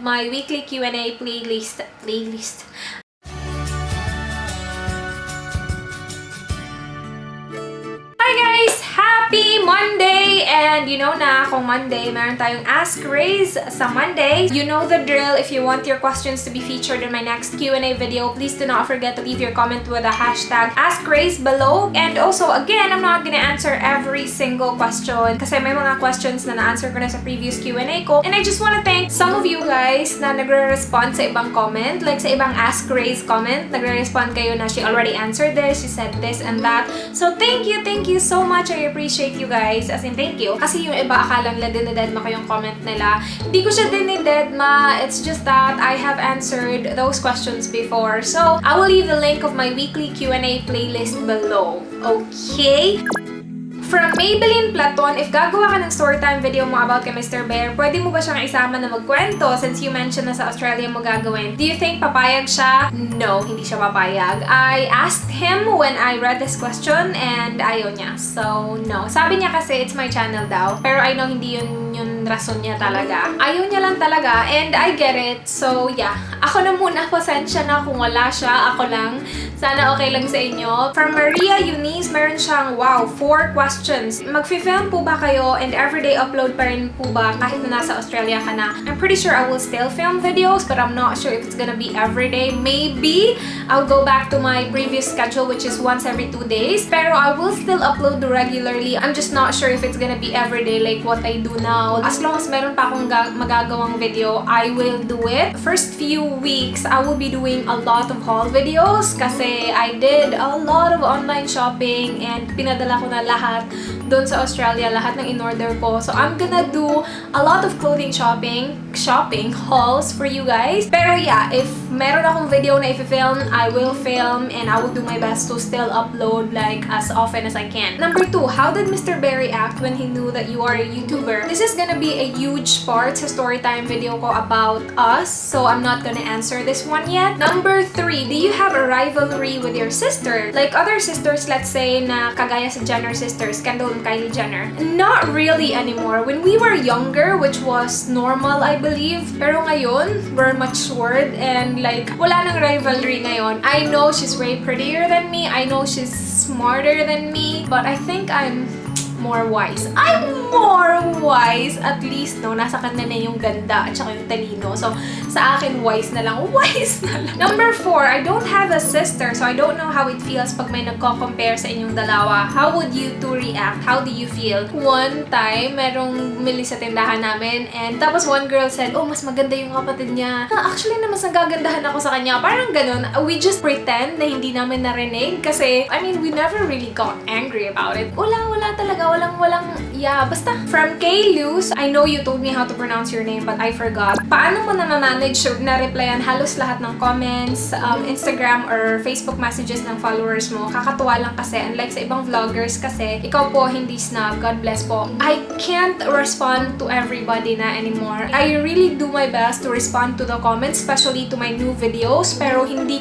my weekly Q&A playlist. Hi guys! Happy Monday! And you know na kung Monday, meron tayong Ask Rhaze sa Monday. You know the drill. If you want your questions to be featured in my next Q&A video, please do not forget to leave your comment with the hashtag AskRhaze below. And also, again, I'm not gonna answer every single question kasi may mga questions na na-answer ko na sa previous Q&A ko. And I just wanna thank some of you guys na nagre-respond sa ibang comment. Like sa ibang Ask Rhaze comment, nagre-respond kayo na she already answered this, she said this and that. So thank you so much. I appreciate you guys. As in, thank you. Kasi yung iba akala nila dinededma ko yung comment nila. Hindi ko siya dinededma. It's just that I have answered those questions before. So, I will leave the link of my weekly Q&A playlist below. Okay? From Maybelline Platon, if gagawa ka ng storytime video mo about kay Mr. Bear, pwede mo ba siyang isama na magkwento since you mentioned na sa Australia mo gagawin? Do you think papayag siya? No, hindi siya papayag. I asked him when I read this question and ayaw niya. So, no. Sabi niya kasi it's my channel daw. Pero I know hindi yun rason niya talaga. Ayaw niya lang talaga and I get it. So, yeah. Ako na muna. Pasensya na kung wala siya. Ako lang. Sana okay lang sa inyo. From Maria Eunice, meron siyang, wow, 4 questions. Mag-film po ba kayo and everyday upload pa rin po ba kahit na nasa Australia ka na? I'm pretty sure I will still film videos but I'm not sure if it's gonna be everyday. Maybe I'll go back to my previous schedule which is once every 2 days. Pero I will still upload regularly. I'm just not sure if it's gonna be everyday like what I do now. As long as meron pa akong magagawang video, I will do it. First few weeks, I will be doing a lot of haul videos kasi I did a lot of online shopping and pinadala ko na lahat doon sa Australia, lahat ng in-order ko. So, I'm gonna do a lot of clothing shopping hauls for you guys. Pero yeah, if meron akong video na i-film, I will film and I will do my best to still upload like as often as I can. Number 2, how did Mr. Bear act when he knew that you are a YouTuber? This is gonna be a huge part sa storytime video ko about us, so I'm not gonna answer this one yet. Number 3, do you have a rivalry with your sister? Like other sisters, let's say, na kagaya sa Jenner sisters, Kendall and Kylie Jenner. Not really anymore. When we were younger, which was normal, I believe, pero ngayon, we're matured and like, wala nang rivalry ngayon. I know she's way prettier than me, I know she's smarter than me, but I think I'm more wise. I'm more wise. At least, no, nasa kanya na yung ganda at saka yung talino. So, sa akin, wise na lang. Wise na lang. Number 4, I don't have a sister, so I don't know how it feels pag may nagko-compare sa inyong dalawa. How would you two react? How do you feel? One time, merong mili sa tindahan namin and tapos one girl said, oh, mas maganda yung kapatid niya. Actually, na mas nagagandahan ako sa kanya. Parang ganun. We just pretend na hindi namin narinig kasi, I mean, we never really got angry about it. Wala talaga. Walang, yeah. Basta, from Kay Luz, I know you told me how to pronounce your name, but I forgot. Paano mo na-manage na replyan halos lahat ng comments, Instagram or Facebook messages ng followers mo? Kakatuwa lang kasi, unlike sa ibang vloggers kasi, ikaw po hindi snob, God bless po. I can't respond to everybody na anymore. I really do my best to respond to the comments, especially to my new videos, pero hindi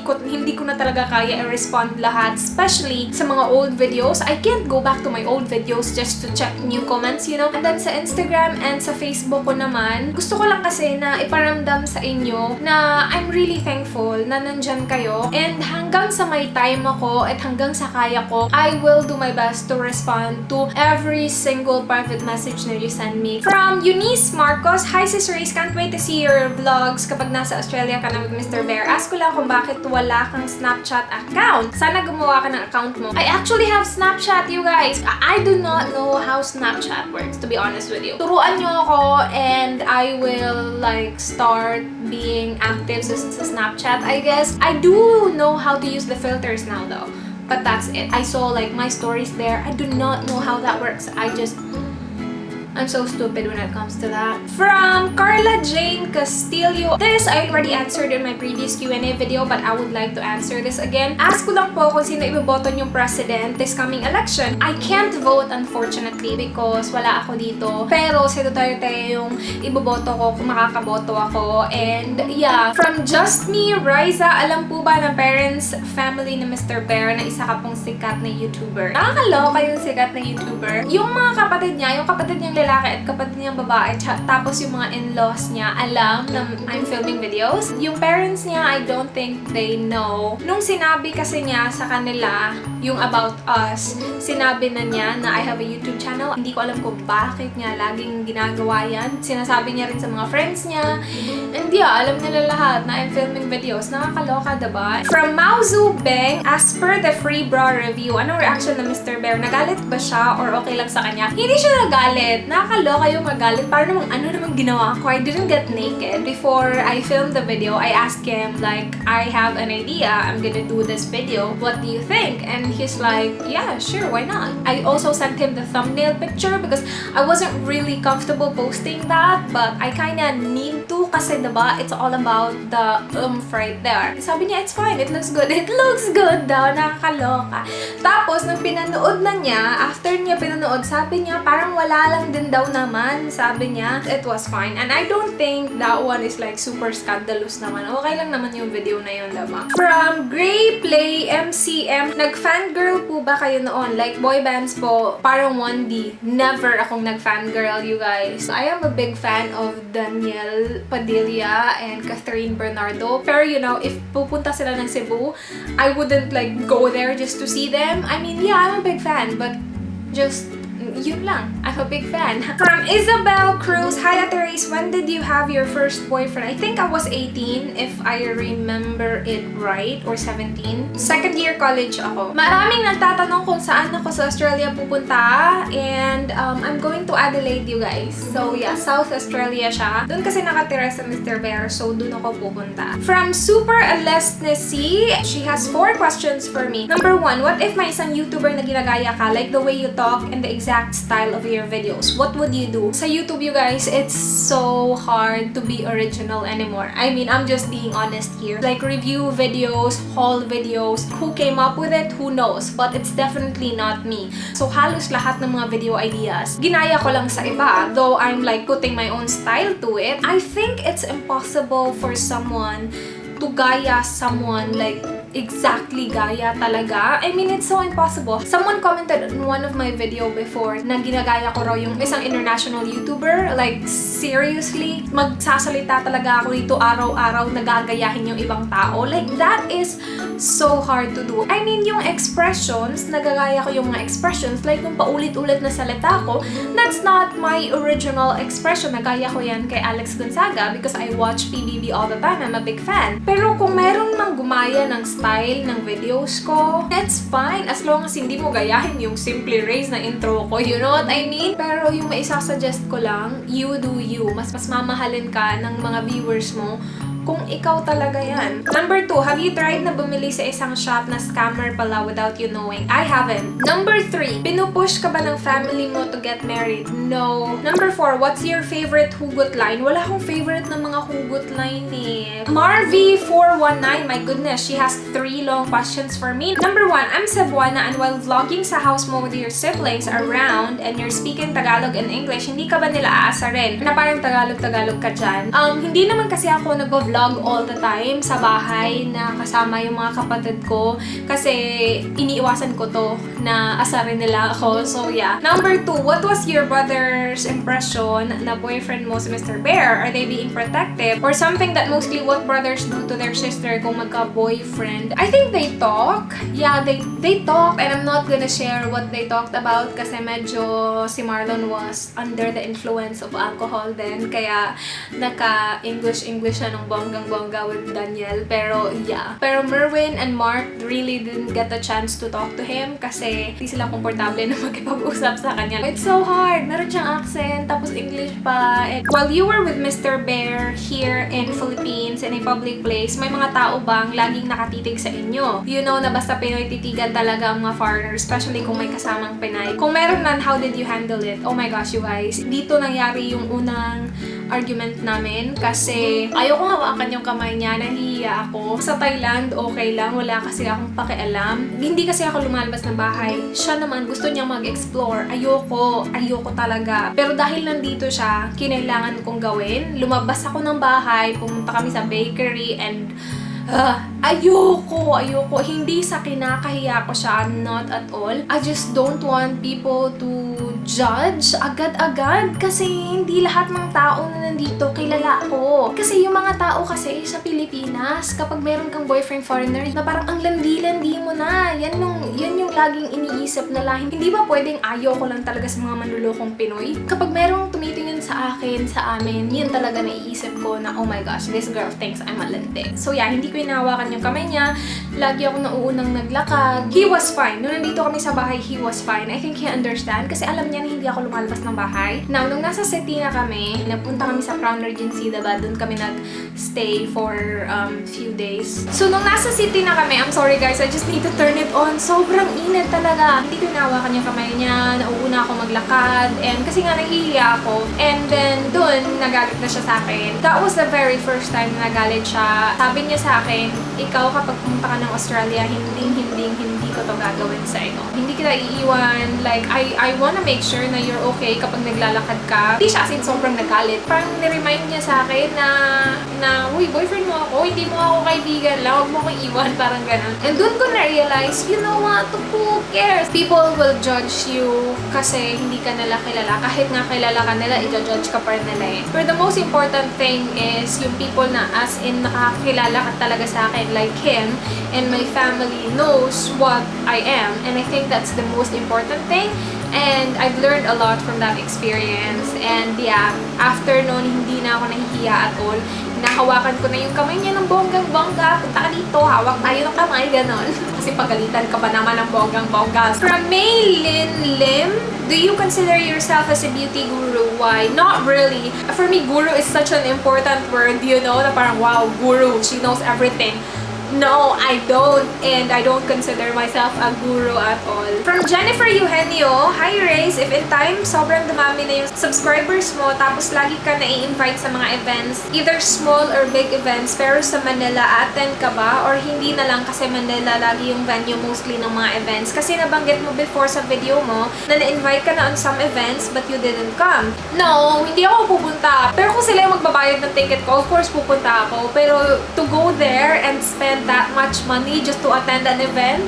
ko na talaga kaya i-respond lahat, especially sa mga old videos. I can't go back to my old videos just to check new comments, you know? And then sa Instagram and sa Facebook ko naman, gusto ko lang kasi na iparamdam sa inyo na I'm really thankful na nandyan kayo. And hanggang sa may time ako at hanggang sa kaya ko, I will do my best to respond to every single private message na you send me. From Eunice Marcos, hi Sis Rhaze, can't wait to see your vlogs kapag nasa Australia ka na with Mr. Bear. Ask ko lang kung bakit wala kang Snapchat account. Sana gumawa ka ng account mo. I actually have Snapchat, you guys. I do not know how Snapchat works, to be honest with you. Turuan nyo ako and I will like start being active sa Snapchat, I guess. I do know how to use the filters now though, but that's it. I saw like my stories there. I do not know how that works. I'm so stupid when it comes to that. From Carla Jane Castillo. This I already answered in my previous Q&A video, but I would like to answer this again. Ask ko lang po kung sino iboboto yung president this coming election. I can't vote unfortunately because wala ako dito. Pero si Duterte yung iboboto ko kung makakaboto ako. And yeah, from Just Me, Riza, alam po ba ng parents, family ni Mr. Bear na isa ka pong sikat na YouTuber? Nakakaloka yung sikat na YouTuber. Yung mga kapatid niya, yung kapatid niyang lalaki at kapatid niyang babae. Tapos yung mga in-laws niya alam na I'm filming videos. Yung parents niya, I don't think they know. Nung sinabi kasi niya sa kanila yung about us, sinabi na niya na I have a YouTube channel. Hindi ko alam kung bakit niya laging ginagawa yan. Sinasabi niya rin sa mga friends niya. And yeah, alam nila lahat na I'm filming videos. Nakakaloka, diba? From Mauzu Beng, as per the free bra review, anong reaction na Mr. Bear? Nagalit ba siya or okay lang sa kanya? Hindi siya nagalit. Nakakaloka yung magalit. Para namang ano namang ginawa ko. I didn't get naked. Before I filmed the video, I asked him like, I have an idea. I'm gonna do this video. What do you think? And he's like, yeah, sure, why not? I also sent him the thumbnail picture because I wasn't really comfortable posting that, but I kinda need to kasi diba, it's all about the right there. Sabi niya, it's fine, it looks good. It looks good daw, nakakaloka. Tapos, nung pinanood na niya, after niya pinanood, sabi niya, parang wala lang din daw naman. Sabi niya, it was fine. And I don't think that one is like super scandalous naman. Okay lang naman yung video na yun, diba? From Gray Play MCM, nag-fangirl po ba kayo noon? Like boy bands po, parang 1D. Never akong nag-fangirl, you guys. I am a big fan of Daniel Padilla and Catherine Bernardo. Pero you know, if pupunta sila ng Cebu, I wouldn't like go there just to see them. I mean, yeah, I'm a big fan, but just yun lang. I'm a big fan. From Isabel Cruz, hi Ate Rhaze, when did you have your first boyfriend? I think I was 18 if I remember it right, or 17. Second year college ako. Maraming nagtatanong kung saan ako sa Australia pupunta, and I'm going to Adelaide, you guys. So yeah, South Australia siya. Doon kasi nakatira sa Mr. Bear, so doon ako pupunta. From Super Alesnessy, she has 4 questions for me. Number 1, what if may isang YouTuber na ginagaya ka, like the way you talk and the exact style of your videos? What would you do? Sa YouTube, you guys, it's so hard to be original anymore. I mean, I'm just being honest here. Like review videos, haul videos, who came up with it, who knows? But it's definitely not me. So halos lahat ng mga video ideas, ginaya ko lang sa iba. Though I'm like putting my own style to it, I think it's impossible for someone to gaya someone like exactly gaya talaga. I mean, it's so impossible. Someone commented on one of my video before na ginagaya ko raw yung isang international YouTuber. Like, seriously? Magsasalita talaga ako dito araw-araw na gagayahin yung ibang tao? Like, that is so hard to do. I mean, yung expressions, nagagaya ko yung mga expressions, like yung paulit-ulit na salita ko, that's not my original expression. Nagaya ko yan kay Alex Gonzaga because I watch PBB all the time. I'm a big fan. Pero kung meron mang gumaya ng style ng videos ko, that's fine. As long as hindi mo gayahin yung Simply Rhaze na intro ko. You know what I mean? Pero yung maisasuggest ko lang, you do you. Mas mamahalin ka ng mga viewers mo kung ikaw talaga yan. Number 2, have you tried na bumili sa isang shop na scammer pala without you knowing? I haven't. Number 3, pinupush ka ba ng family mo to get married? No. Number 4, what's your favorite hugot line? Wala akong favorite na mga hugot line eh. Marvy419, my goodness, she has 3 long questions for me. Number 1, I'm Cebuana and while vlogging sa house mo with your siblings around and you're speaking Tagalog and English, hindi ka ba nila aasarin? Na parang Tagalog-Tagalog ka dyan? Hindi naman kasi ako nag-vlog all the time sa bahay na kasama yung mga kapatid ko kasi iniiwasan ko to na asarin nila ako. So yeah. Number 2, what was your brother's impression na boyfriend mo si Mr. Bear? Are they being protective? Or something that mostly what brothers do to their sister kung magka-boyfriend? I think they talk. Yeah, they talk and I'm not gonna share what they talked about kasi medyo si Marlon was under the influence of alcohol then kaya naka-English siya nung bonggang-bongga with Daniel. Pero yeah. Pero Merwin and Mark really didn't get a chance to talk to him kasi hindi sila komportable na makipag-usap sa kanya. It's so hard. Meron siyang accent, tapos English pa. And while you were with Mr. Bear here in Philippines in a public place, may mga tao bang laging nakatitig sa inyo? You know na basta Pinoy titigan talaga ang mga foreigners, especially kung may kasamang Pinay. Kung meron man, how did you handle it? Oh my gosh, you guys. Dito nangyari yung unang argument namin kasi ayoko hawakan yung kamay niya, nahihiya ako. Sa Thailand, okay lang, wala kasi akong pakialam. Hindi kasi ako lumalabas ng bahay. Siya naman, gusto niya mag-explore. Ayoko talaga. Pero dahil nandito siya, kinailangan kong gawin. Lumabas ako ng bahay, pumunta kami sa bakery and Ayoko. Hindi sa kinakahiya ko siya, not at all. I just don't want people to judge agad-agad kasi hindi lahat ng tao na nandito kilala ko. Kasi yung mga tao kasi sa Pilipinas, kapag meron kang boyfriend foreigner, na parang ang landi-landi mo na. Yan yung laging iniisip nila. Hindi ba pwedeng ayoko lang talaga sa mga manlulokong Pinoy? Kapag merong tumitingin sa akin, sa amin, yun talaga naiisip ko na, oh my gosh, this girl thinks I'm a landi. So yeah, hindi ko hinahawakan yung kamay niya. Lagi ako nauunang naglakad. He was fine. Nung nandito kami sa bahay, he was fine. I think he understand kasi alam niya na hindi ako lumalabas ng bahay. Now, nung nasa city na kami, nagpunta kami sa Crown Regency, diba? Doon kami nag-stay for few days. So, nung nasa city na kami, I'm sorry guys, I just need to turn it on. Sobrang init talaga. Hindi ko hinahawakan yung kamay niya. Nauuna ako maglakad. And kasi nga nahihiya ako. And then, doon, nagalit na siya sa akin. That was the very first time na nagalit siya. Sabi niya sa akin, ikaw kapag pumunta ka ng Australia, hindi ko to gagawin sa iyo. Hindi kita iiwan. Like, I wanna make sure na you're okay kapag naglalakad ka. Hindi siya as in sobrang nagalit. Parang niremind niya sa akin na uy, boyfriend mo ako, hindi mo ako kaibigan lang, huwag mo akong iwan, parang ganun. And dun ko na-realize, you know what, who cares? People will judge you kasi hindi ka nila kilala. Kahit nga kilala ka nila, i-judge ka pa rin nila eh. But the most important thing is yung people na as in nakakilala ka talaga sa akin, like him, and my family knows what I am. And I think that's the most important thing. And I've learned a lot from that experience. And yeah, after noon, hindi na ako nahihiya at all. Hinahawakan ko na yung kamay niya ng bonggang-bongga. Punta ka dito, hawak tayo ng kamay, ganon. Kasi pagalitan ka ba naman ng bonggang-bongga. From Maylin Lim, do you consider yourself as a beauty guru? Why? Not really. For me, guru is such an important word, you know, na parang wow, guru, she knows everything. No, I don't. And I don't consider myself a guru at all. From Jennifer Eugenio, hi Rhaze, if in time sobrang dumami na yung subscribers mo tapos lagi ka na-i-invite sa mga events, either small or big events, pero sa Manila, attend ka ba? Or hindi na lang kasi Manila lagi yung venue mostly ng mga events? Kasi nabanggit mo before sa video mo na na-invite ka na on some events but you didn't come. No, hindi ako pupunta. Pero kung sila yung magbabayad ng ticket ko, of course pupunta ako. Pero to go there and spend that much money just to attend an event?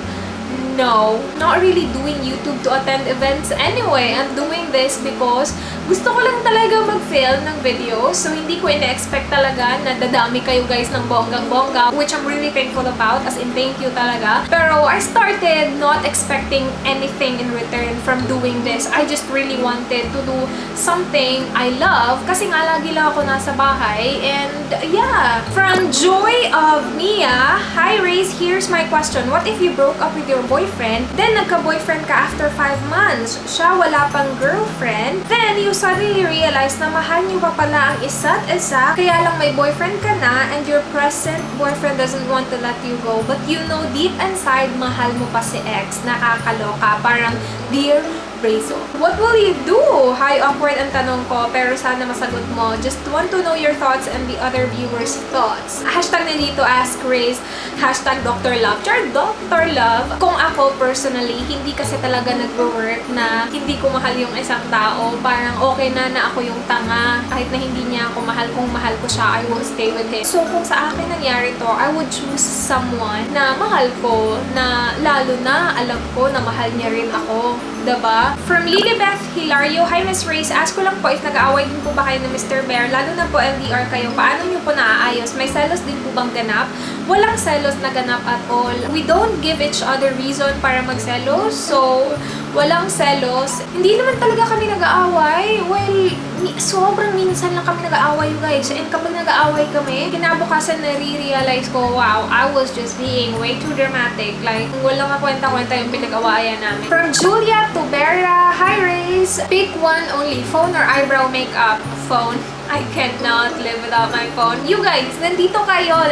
No. Not really doing YouTube to attend events anyway. I'm doing this because gusto ko lang talaga mag-film ng video. So, hindi ko ina-expect talaga na dadami kayo guys ng bonggang-bongga, which I'm really thankful about. As in, thank you talaga. Pero, I started not expecting anything in return from doing this. I just really wanted to do something I love kasi nga lagi lang ako nasa bahay. And, yeah. From Joy of Mia, hi Rhaze, here's my question. What if you broke up with your boyfriend, then nagka-boyfriend ka after 5 months? Siya wala pang girlfriend. Then, you suddenly realize na mahal niyo pa pala ang isa't isa, kaya lang may boyfriend ka na and your present boyfriend doesn't want to let you go. But you know deep inside, mahal mo pa si ex. Nakakaloka. Parang, dear Rhaze, what will you do? Hi, awkward ang tanong ko, pero sana masagot mo. Just want to know your thoughts and the other viewers' thoughts. Hashtag na dito, askrhaze. Hashtag Dr. Love. Char, Dr. Love. Kung ako personally, hindi kasi talaga nag-work na hindi ko mahal yung isang tao. Parang okay na ako yung tanga. Kahit na hindi niya ako mahal, kung mahal ko siya, I will stay with him. So, kung sa akin nangyari to, I would choose someone na mahal ko, na lalo na alam ko na mahal niya rin ako. Diba? From Lilibeth Hilario, hi Miss Rhaze, ask ko lang po if nag-aaway din po ba kayo ng Mr. Bear, lalo na po LDR kayo, paano nyo po naaayos? May selos din po bang ganap? Walang selos na ganap at all. We don't give each other reason para magselos, so walang selos. Hindi naman talaga kami nag-aaway. Well, sobrang minsan lang kami nag-aaway guys. And kapag nag-aaway kami, kinabukasan nare-realize ko, wow, I was just being way too dramatic. Like, walang kwenta-kwenta yung pinag-awayan namin. From Julia Tubera, hi Rhaze, pick one only, phone or eyebrow makeup? Phone. I cannot live without my phone. You guys, nandito kayo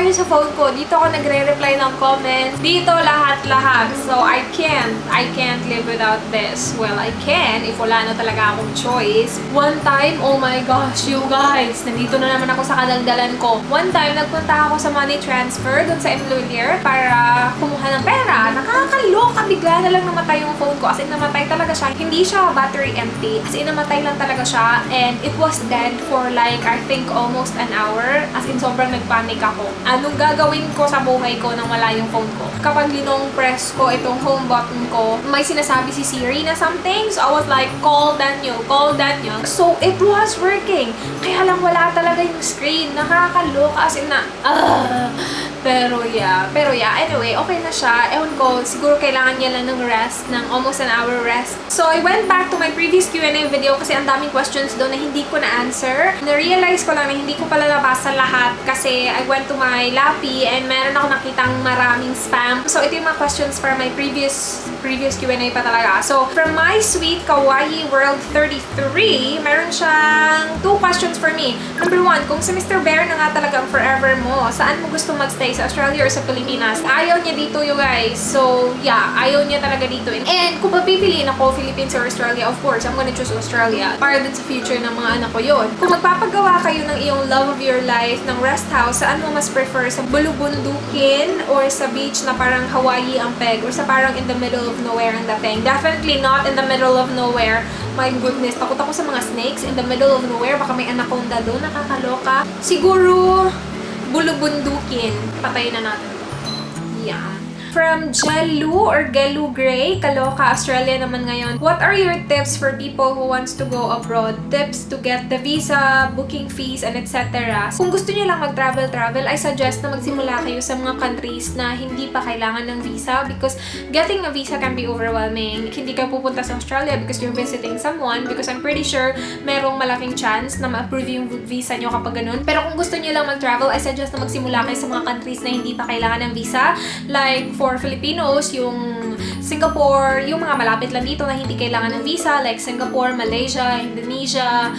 sa phone ko. Dito ako nagre-reply ng comments. Dito lahat-lahat. So, I can't live without this. Well, I can if wala na talaga akong choice. One time, oh my gosh, you guys, nandito na naman ako sa kadaldalan ko. One time, nagpunta ako sa money transfer dun sa employer para kumuha ng pera. Nakakaloka, bigla na lang namatay yung phone ko. As in, namatay talaga siya. Hindi siya battery empty. As in, namatay lang talaga siya. And it was dead for like, I think almost an hour. As in, sobrang nagpanic ako. Anong gagawin ko sa buhay ko nang wala yung phone ko? Kapag press ko itong home button ko, may sinasabi si Siri na something. So I was like, call Daniel, call Daniel. So it was working. Kaya lang wala talaga yung screen. Nakakaloka. As in na, Pero yeah, anyway, okay na siya. Ewan ko, siguro kailangan niya lang ng rest, ng almost an hour rest. So, I went back to my previous Q&A video kasi ang daming questions doon na hindi ko na-answer. Na-realize ko lang na hindi ko pala nabasa lahat kasi I went to my Lapi and meron ako nakitang maraming spam. So, ito yung mga questions for my previous Q&A pa talaga. So, from my sweet Kawaii World 33, meron siyang 2 questions for me. Number 1, kung si Mr. Bear na nga talagang forever mo, saan mo gusto magstay? Sa Australia or sa Pilipinas? Ayaw niya dito, you guys. So, yeah, ayaw niya talaga dito. And kung papipiliin ako, Philippines or Australia, of course, I'm gonna choose Australia. Para din sa future ng mga anak ko yun. Kung magpapagawa kayo ng iyong love of your life, ng rest house, saan mo mas prefer? Sa bulubundukin or sa beach na parang Hawaii ang peg? Or sa parang in the middle of nowhere ang dating? Definitely not in the middle of nowhere. My goodness, takot ako sa mga snakes in the middle of nowhere. Baka may anaconda doon, nakakaloka. Siguro, bulubundukin. Patayin na natin. Yeah. From Gelu or Gelu Gray, Kaloka, Australia naman ngayon. What are your tips for people who wants to go abroad? Tips to get the visa, booking fees, and etc. Kung gusto niyo lang mag-travel, I suggest na magsimula kayo sa mga countries na hindi pa kailangan ng visa because getting a visa can be overwhelming. Hindi ka pupunta sa Australia because you're visiting someone because I'm pretty sure merong malaking chance na ma-approve yung visa nyo kapag ganun. Pero kung gusto niyo lang mag-travel, I suggest na magsimula kayo sa mga countries na hindi pa kailangan ng visa. Like, for Filipinos, yung Singapore, yung mga malapit lang dito na hindi kailangan ng visa, like Singapore, Malaysia, Indonesia,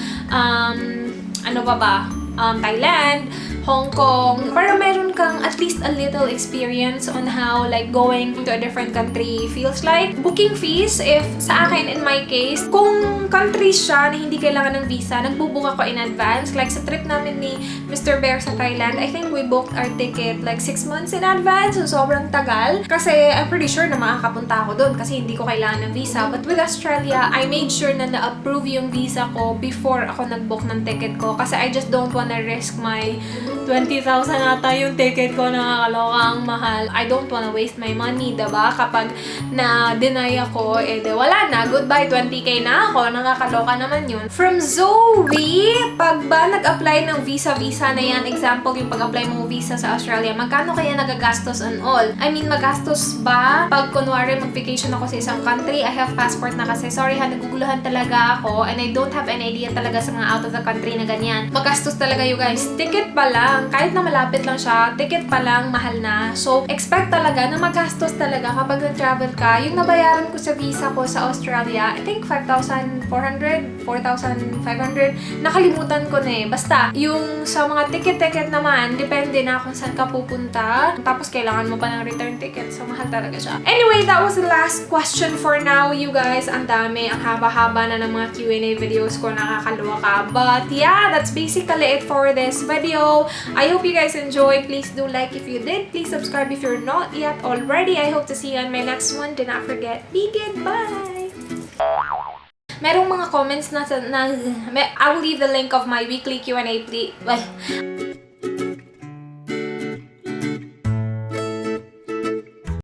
Thailand, Hong Kong, para meron kang at least a little experience on how like going to a different country feels like. Booking fees, if sa akin, in my case, kung countries siya na hindi kailangan ng visa, nagbubook ako in advance. Like sa trip namin ni Mr. Bear sa Thailand, I think we booked our ticket like 6 months in advance. So sobrang tagal. Kasi I'm pretty sure na makakapunta ako doon kasi hindi ko kailangan ng visa. But with Australia, I made sure na na-approve yung visa ko before ako nag-book ng ticket ko. Kasi I just don't wanna risk my 20,000 ata yung ticket ko, nakakaloka, ang mahal. I don't wanna waste my money, diba? Kapag na-deny ako, wala na. Goodbye, 20k na ako. Nakakaloka naman yun. From Zoe, pag ba nag-apply ng visa na yan, example, yung pag-apply mo visa sa Australia, magkano kaya nagagastos and all? I mean, magastos ba? Pag kunwari mag-vacation ako sa isang country, I have passport na kasi. Sorry ha, naguguluhan talaga ako and I don't have any idea talaga sa mga out of the country na ganyan. Magastos talaga, you guys. Ticket pa lang, kahit na malapit lang siya, ticket pa lang, mahal na. So, expect talaga na magastos talaga kapag nag-travel ka. Yung nabayaran ko sa visa ko sa Australia, I think 5,400, 4,500. Nakalimutan ko na eh. Basta, yung sa mga ticket naman, depende na kung saan ka pupunta. Tapos, kailangan mo pa ng return ticket. So, mahal talaga siya. Anyway, that was the last question for now, you guys. Ang dami, ang haba-haba na ng mga Q&A videos ko, nakakaloka. But, yeah, that's basically it for this video. I hope you guys enjoyed. Please do like if you did. Please subscribe if you're not yet already. I hope to see you on my next one. Do not forget, be good. Bye! Merong mga comments I will leave the link of my weekly Q&A, please.